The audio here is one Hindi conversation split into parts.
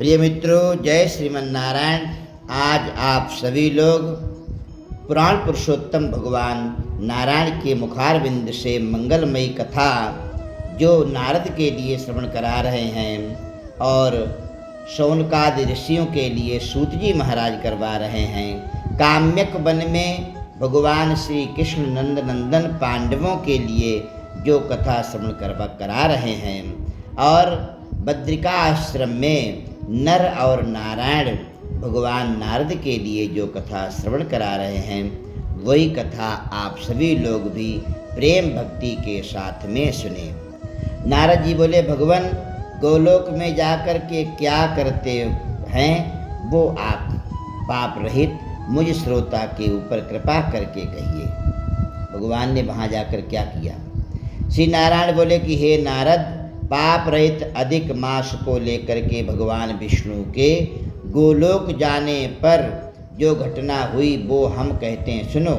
प्रिय मित्रों, जय श्रीमन नारायण। आज आप सभी लोग पुराण पुरुषोत्तम भगवान नारायण के मुखारविंद से मंगलमयी कथा जो नारद के लिए श्रवण करा रहे हैं और शौनकादि ऋषियों के लिए सूत जी महाराज करवा रहे हैं। काम्यक वन में भगवान श्री कृष्ण नंदन पांडवों के लिए जो कथा श्रवण करा रहे हैं और बद्रिका आश्रम में नर और नारायण भगवान नारद के लिए जो कथा श्रवण करा रहे हैं, वही कथा आप सभी लोग भी प्रेम भक्ति के साथ में सुने। नारद जी बोले, भगवान गोलोक में जाकर के क्या करते हैं वो आप पाप रहित मुझ श्रोता के ऊपर कृपा करके कहिए। भगवान ने वहाँ जाकर क्या किया? श्री नारायण बोले कि हे नारद, पाप रहित अधिक मास को लेकर के भगवान विष्णु के गोलोक जाने पर जो घटना हुई वो हम कहते हैं, सुनो।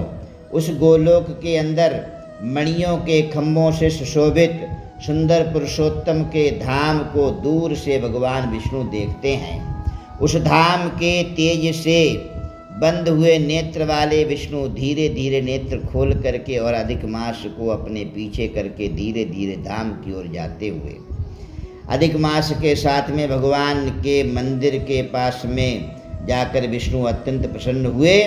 उस गोलोक के अंदर मणियों के खम्भों से सुशोभित सुंदर पुरुषोत्तम के धाम को दूर से भगवान विष्णु देखते हैं। उस धाम के तेज से बंद हुए नेत्र वाले विष्णु धीरे धीरे नेत्र खोल करके और अधिक मास को अपने पीछे करके धीरे धीरे धाम की ओर जाते हुए अधिक मास के साथ में भगवान के मंदिर के पास में जाकर विष्णु अत्यंत प्रसन्न हुए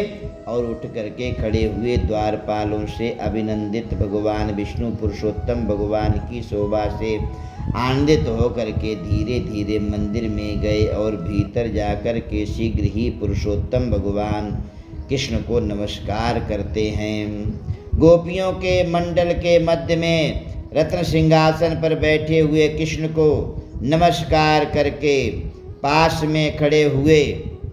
और उठ करके खड़े हुए द्वारपालों से अभिनंदित भगवान विष्णु पुरुषोत्तम भगवान की शोभा से आनंदित होकर के धीरे धीरे मंदिर में गए और भीतर जाकर के शीघ्र ही पुरुषोत्तम भगवान कृष्ण को नमस्कार करते हैं। गोपियों के मंडल के मध्य में रत्न सिंहासन पर बैठे हुए कृष्ण को नमस्कार करके पास में खड़े हुए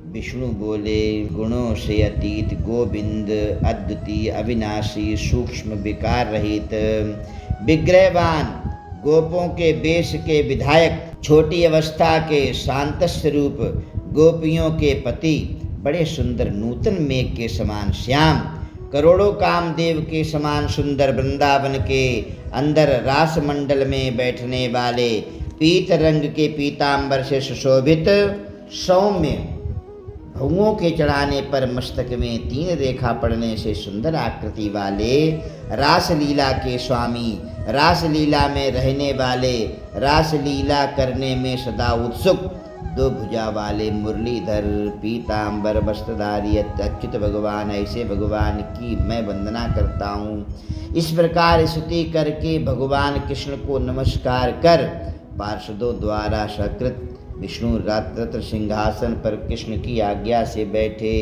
विष्णु बोले, गुणों से अतीत गोविंद अद्वितीय अविनाशी सूक्ष्म विकार रहित विग्रहवान गोपों के वेश के विधायक छोटी अवस्था के शांत स्वरूप गोपियों के पति बड़े सुंदर नूतन मेघ के समान श्याम करोड़ों कामदेव के समान सुंदर वृंदावन के अंदर रास मंडल में बैठने वाले पीत रंग के पीतांबर से सुशोभित सौम्य भुओं के चढ़ाने पर मस्तक में 3 रेखा पड़ने से सुंदर आकृति वाले रासलीला के स्वामी, रासलीला में रहने वाले, रासलीला करने में सदा उत्सुक 2 भुजा वाले मुरलीधर पीतांबर वस्त्रधारी अच्युत भगवान, ऐसे भगवान की मैं वंदना करता हूँ। इस प्रकार स्तुति करके भगवान कृष्ण को नमस्कार कर पार्षदों द्वारा सकृत विष्णु रत्न सिंहासन पर कृष्ण की आज्ञा से बैठे।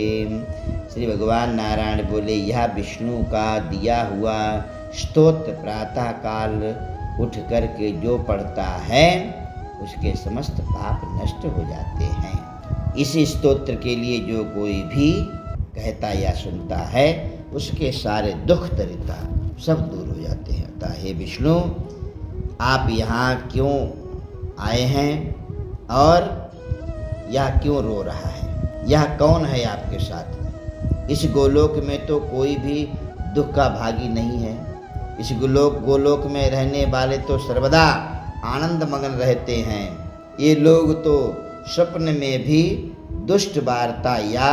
श्री भगवान नारायण बोले, यह विष्णु का दिया हुआ स्तोत्र प्रातः काल उठ करके जो पढ़ता है उसके समस्त पाप नष्ट हो जाते हैं। इस स्तोत्र के लिए जो कोई भी कहता या सुनता है उसके सारे दुख दरिद्रता सब दूर हो जाते हैं। अतः हे विष्णु, आप यहाँ क्यों आए हैं और यह क्यों रो रहा है? यह कौन है आपके साथ? इस गोलोक में तो कोई भी दुख का भागी नहीं है। इस गोलोक में रहने वाले तो सर्वदा आनंद मगन रहते हैं। ये लोग तो स्वप्न में भी दुष्ट वार्ता या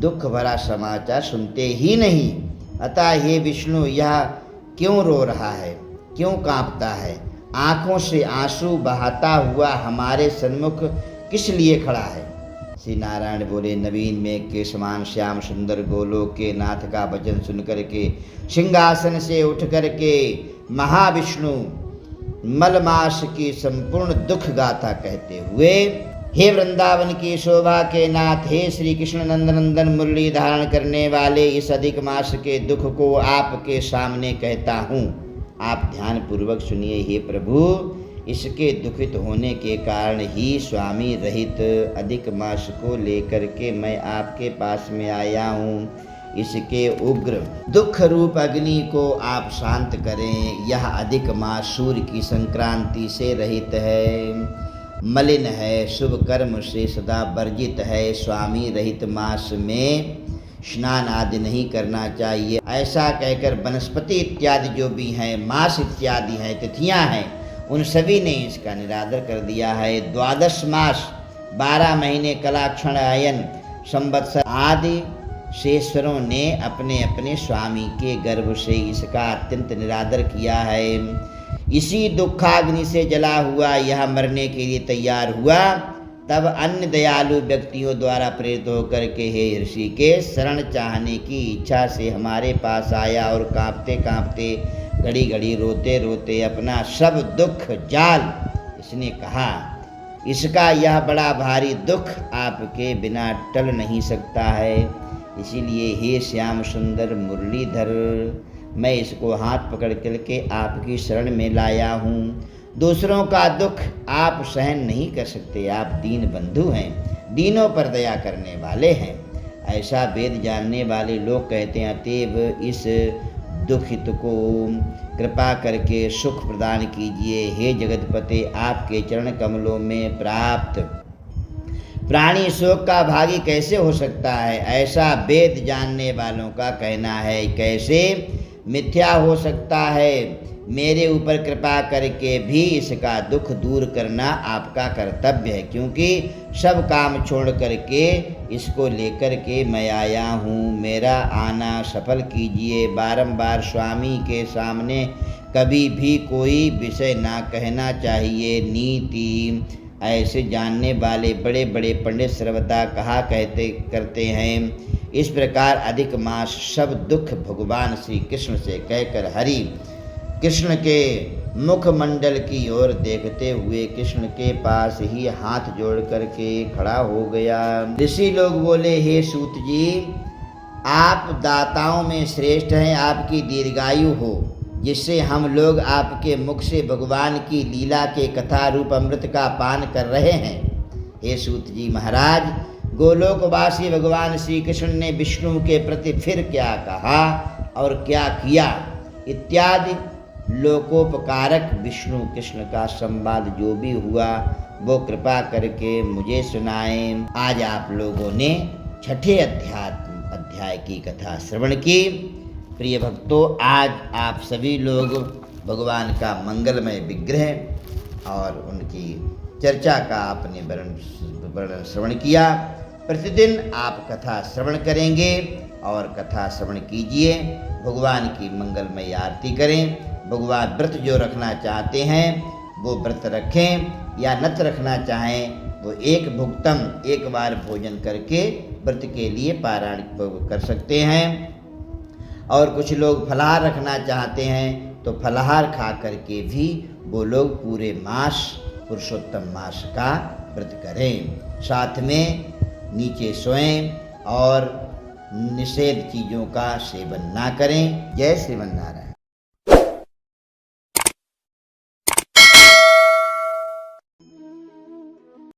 दुख भरा समाचार सुनते ही नहीं। अतः हे विष्णु, यह क्यों रो रहा है, क्यों कांपता है? आँखों से आंसू बहाता हुआ हमारे सन्मुख किस लिए खड़ा है? श्री नारायण बोले, नवीन मेघ के समान श्याम सुंदर गोलोक के नाथ का वचन सुनकर के सिंहासन से उठ करके महाविष्णु मलमास की संपूर्ण दुख गाथा कहते हुए, हे वृंदावन की शोभा के नाथ, हे श्री कृष्ण नंदन मुरली धारण करने वाले, इस अधिक मास के दुख को आपके सामने कहता हूँ। आप ध्यान पूर्वक सुनिए। हे प्रभु, इसके दुखित होने के कारण ही स्वामी रहित अधिक मास को लेकर के मैं आपके पास में आया हूँ। इसके उग्र दुख रूप अग्नि को आप शांत करें। यह अधिक मास सूर्य की संक्रांति से रहित है, मलिन है, शुभ कर्म से सदा वर्जित है। स्वामी रहित मास में स्नान आदि नहीं करना चाहिए। ऐसा कहकर वनस्पति इत्यादि जो भी हैं, मास इत्यादि हैं, तिथियां हैं, उन सभी ने इसका निरादर कर दिया है। द्वादश मास 12 महीने कलाक्षण अयन संवत्सर आदि शेषरों ने अपने अपने स्वामी के गर्भ से इसका अत्यंत निरादर किया है। इसी दुखाग्नि से जला हुआ यह मरने के लिए तैयार हुआ। तब अन्य दयालु व्यक्तियों द्वारा प्रेरित होकर के हे ऋषि के शरण चाहने की इच्छा से हमारे पास आया और कांपते कांपते घड़ी घड़ी रोते रोते अपना सब दुख जाल इसने कहा, इसका यह बड़ा भारी दुख आपके बिना टल नहीं सकता है। इसीलिए हे श्याम सुंदर मुरलीधर, मैं इसको हाथ पकड़ करके आपकी शरण में लाया हूँ। दूसरों का दुख आप सहन नहीं कर सकते, आप दीन बंधु हैं, दीनों पर दया करने वाले हैं, ऐसा वेद जानने वाले लोग कहते हैं। अतएव इस दुखित को कृपा करके सुख प्रदान कीजिए। हे जगतपते, आपके चरण कमलों में प्राप्त प्राणी शोक का भागी कैसे हो सकता है, ऐसा वेद जानने वालों का कहना है। कैसे मिथ्या हो सकता है? मेरे ऊपर कृपा करके भी इसका दुख दूर करना आपका कर्तव्य है, क्योंकि सब काम छोड़ करके इसको लेकर के मैं आया हूँ। मेरा आना सफल कीजिए। बारंबार स्वामी के सामने कभी भी कोई विषय ना कहना चाहिए। नीति ऐसे जानने वाले बड़े बड़े पंडित सर्वदा कहा करते हैं। इस प्रकार अधिक मास सब दुख भगवान श्री कृष्ण से कहकर हरि कृष्ण के मुखमंडल की ओर देखते हुए कृष्ण के पास ही हाथ जोड़ करके खड़ा हो गया। ऋषि लोग बोले, हे सूत जी, आप दाताओं में श्रेष्ठ हैं, आपकी दीर्घायु हो, जिससे हम लोग आपके मुख से भगवान की लीला के कथा रूप अमृत का पान कर रहे हैं। हे सूत जी महाराज, गोलोकवासी भगवान श्री कृष्ण ने विष्णु के प्रति फिर क्या कहा और क्या किया इत्यादि लोकोपकारक विष्णु कृष्ण का संवाद जो भी हुआ वो कृपा करके मुझे सुनाएं। आज आप लोगों ने छठे अध्याय की कथा श्रवण की। प्रिय भक्तों, आज आप सभी लोग भगवान का मंगलमय विग्रह और उनकी चर्चा का आपने वर्णन श्रवण किया। प्रतिदिन आप कथा श्रवण करेंगे और कथा श्रवण कीजिए। भगवान की मंगलमय आरती करें। भगवान व्रत जो रखना चाहते हैं वो व्रत रखें, या नत रखना चाहें वो एक भुक्तम एक बार भोजन करके व्रत के लिए पारायण कर सकते हैं। और कुछ लोग फलाहार रखना चाहते हैं तो फलाहार खा करके भी वो लोग पूरे मास पुरुषोत्तम मास का व्रत करें। साथ में नीचे सोएं और निषेध चीज़ों का सेवन ना करें। जय श्रीमन नारायण।